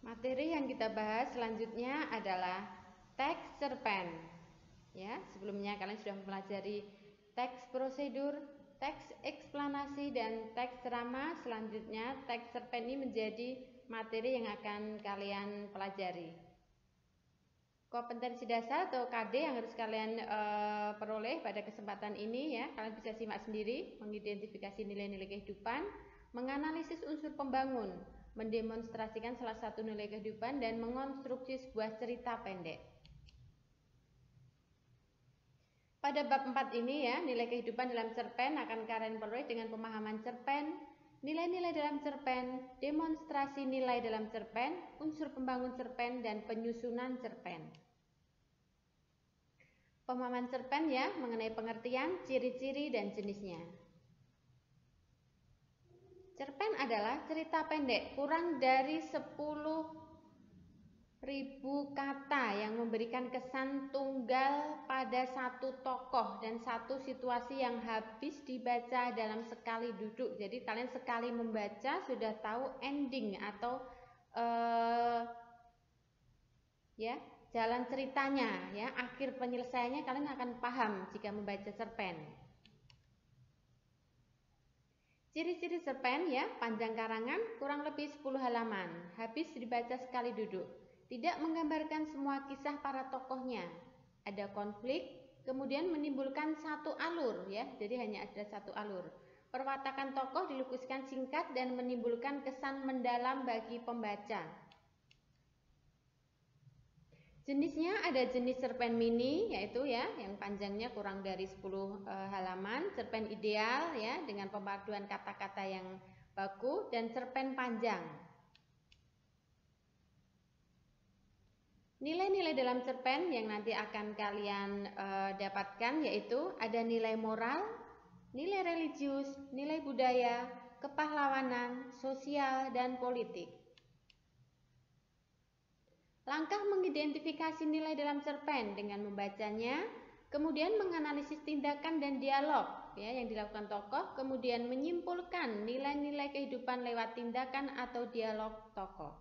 Materi yang kita bahas selanjutnya adalah teks cerpen. Ya, sebelumnya kalian sudah mempelajari teks prosedur, teks eksplanasi, dan teks ceramah. Selanjutnya teks cerpen ini menjadi materi yang akan kalian pelajari. Kompetensi dasar atau KD yang harus kalian peroleh pada kesempatan ini, ya, kalian bisa simak sendiri: mengidentifikasi nilai-nilai kehidupan, menganalisis unsur pembangun, mendemonstrasikan salah satu nilai kehidupan, dan mengonstruksi sebuah cerita pendek. Pada bab 4 ini, ya, nilai kehidupan dalam cerpen akan kalian peroleh dengan pemahaman cerpen, nilai-nilai dalam cerpen, demonstrasi nilai dalam cerpen, unsur pembangun cerpen, dan penyusunan cerpen. Pemahaman cerpen, ya, mengenai pengertian, ciri-ciri, dan jenisnya. Cerpen adalah cerita pendek kurang dari 10.000 kata yang memberikan kesan tunggal pada satu tokoh dan satu situasi yang habis dibaca dalam sekali duduk. Jadi kalian sekali membaca sudah tahu ending atau ya, jalan ceritanya, ya, akhir penyelesaiannya kalian akan paham jika membaca cerpen. Ciri-ciri cerpen, ya, panjang karangan kurang lebih 10 halaman, habis dibaca sekali duduk. Tidak menggambarkan semua kisah para tokohnya. Ada konflik, kemudian menimbulkan satu alur, ya. Jadi hanya ada satu alur. Perwatakan tokoh dilukiskan singkat dan menimbulkan kesan mendalam bagi pembaca. Jenisnya ada jenis cerpen mini, yaitu, ya, yang panjangnya kurang dari 10 halaman, cerpen ideal, ya, dengan pemaduan kata-kata yang baku, dan cerpen panjang. Nilai-nilai dalam cerpen yang nanti akan kalian dapatkan yaitu ada nilai moral, nilai religius, nilai budaya, kepahlawanan, sosial, dan politik. Langkah mengidentifikasi nilai dalam cerpen dengan membacanya, kemudian menganalisis tindakan dan dialog, ya, yang dilakukan tokoh, kemudian menyimpulkan nilai-nilai kehidupan lewat tindakan atau dialog tokoh.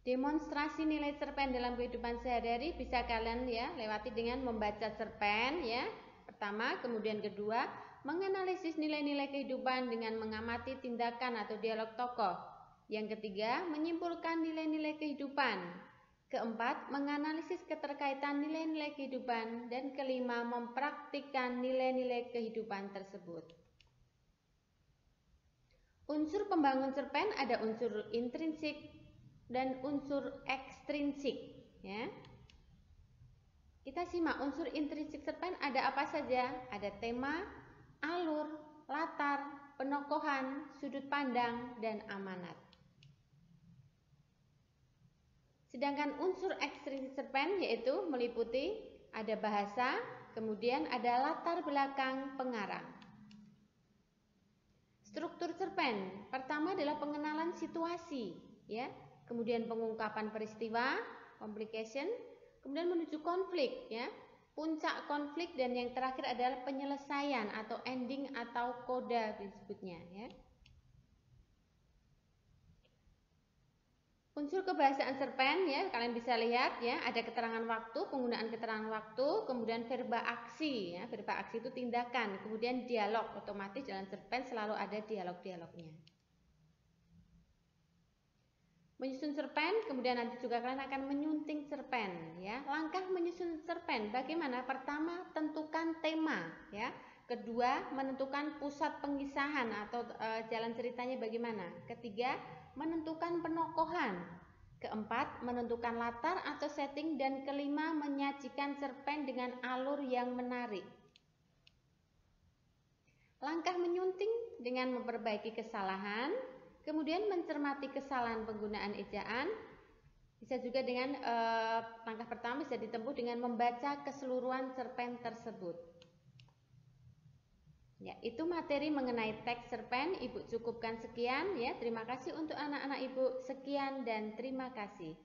Demonstrasi nilai cerpen dalam kehidupan sehari-hari bisa kalian, ya, lewati dengan membaca cerpen, ya, pertama, kemudian kedua, menganalisis nilai-nilai kehidupan dengan mengamati tindakan atau dialog tokoh. Yang ketiga, menyimpulkan nilai-nilai kehidupan. Keempat, menganalisis keterkaitan nilai-nilai kehidupan. Dan kelima, mempraktikkan nilai-nilai kehidupan tersebut. Unsur pembangun cerpen ada unsur intrinsik dan unsur ekstrinsik, ya. Kita simak unsur intrinsik cerpen ada apa saja? Ada tema, alur, latar, penokohan, sudut pandang, dan amanat. Sedangkan unsur ekstrinsik cerpen yaitu meliputi ada bahasa, kemudian ada latar belakang pengarang. Struktur cerpen pertama adalah pengenalan situasi, ya. Kemudian pengungkapan peristiwa, complication, kemudian menuju konflik, ya, puncak konflik, dan yang terakhir adalah penyelesaian atau ending atau koda disebutnya, ya. Unsur kebahasaan cerpen, ya, kalian bisa lihat, ya, ada keterangan waktu, penggunaan keterangan waktu, kemudian verba aksi, ya, verba aksi itu tindakan, kemudian dialog, otomatis dalam cerpen selalu ada dialog-dialognya. Menyusun cerpen, kemudian nanti juga kalian akan menyunting cerpen, ya. Langkah menyusun cerpen bagaimana? Pertama, tentukan tema, ya. Kedua, menentukan pusat pengisahan atau jalan ceritanya bagaimana. Ketiga, menentukan penokohan. Keempat, menentukan latar atau setting, dan kelima, menyajikan cerpen dengan alur yang menarik. Langkah menyunting dengan memperbaiki kesalahan, kemudian mencermati kesalahan penggunaan ejaan. Bisa juga dengan langkah pertama bisa ditempuh dengan membaca keseluruhan cerpen tersebut. Ya, itu materi mengenai teks cerpen. Ibu cukupkan sekian, ya. Terima kasih untuk anak-anak Ibu. Sekian dan terima kasih.